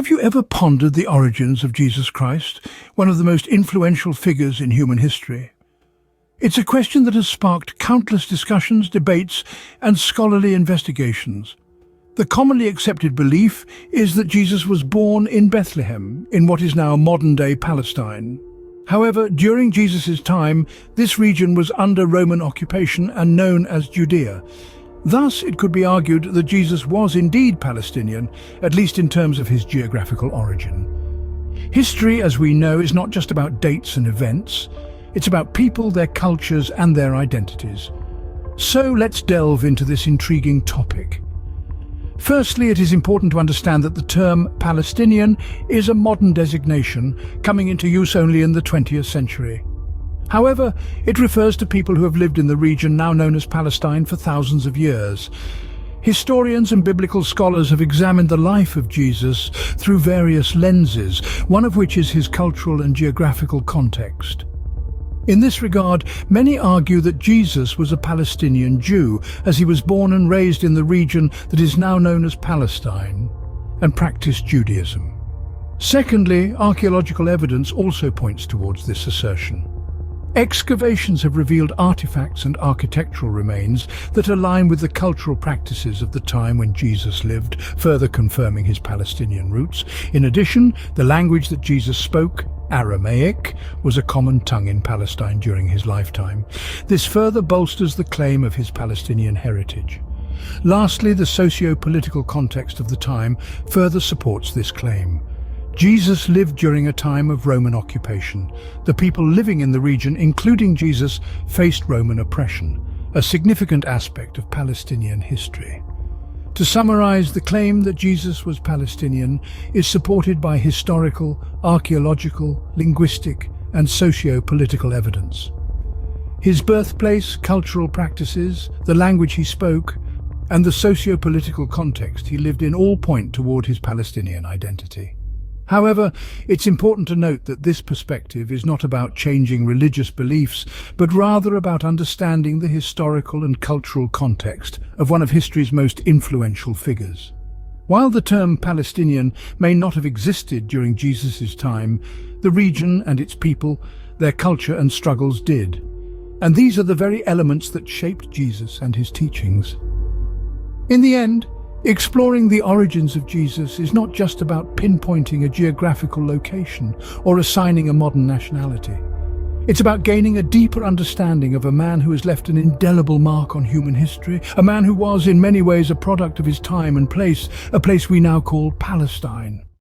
Have you ever pondered the origins of Jesus Christ, one of the most influential figures in human history? It's a question that has sparked countless discussions, debates, and scholarly investigations. The commonly accepted belief is that Jesus was born in Bethlehem, in what is now modern-day Palestine. However, during Jesus' time, this region was under Roman occupation and known as Judea. Thus, it could be argued that Jesus was indeed Palestinian, at least in terms of his geographical origin. History, as we know, is not just about dates and events. It's about people, their cultures, and their identities. So let's delve into this intriguing topic. Firstly, it is important to understand that the term Palestinian is a modern designation coming into use only in the 20th century. However, it refers to people who have lived in the region now known as Palestine for thousands of years. Historians and biblical scholars have examined the life of Jesus through various lenses, one of which is his cultural and geographical context. In this regard, many argue that Jesus was a Palestinian Jew, as he was born and raised in the region that is now known as Palestine, and practiced Judaism. Secondly, archaeological evidence also points towards this assertion. Excavations have revealed artifacts and architectural remains that align with the cultural practices of the time when Jesus lived, further confirming his Palestinian roots. In addition, the language that Jesus spoke, Aramaic, was a common tongue in Palestine during his lifetime. This further bolsters the claim of his Palestinian heritage. Lastly, the socio-political context of the time further supports this claim. Jesus lived during a time of Roman occupation. The people living in the region, including Jesus, faced Roman oppression, a significant aspect of Palestinian history. To summarize, the claim that Jesus was Palestinian is supported by historical, archaeological, linguistic, and socio-political evidence. His birthplace, cultural practices, the language he spoke, and the socio-political context he lived in all point toward his Palestinian identity. However, it's important to note that this perspective is not about changing religious beliefs, but rather about understanding the historical and cultural context of one of history's most influential figures. While the term Palestinian may not have existed during Jesus' time, the region and its people, their culture and struggles did. And these are the very elements that shaped Jesus and his teachings. In the end, exploring the origins of Jesus is not just about pinpointing a geographical location or assigning a modern nationality. It's about gaining a deeper understanding of a man who has left an indelible mark on human history, a man who was in many ways a product of his time and place, a place we now call Palestine.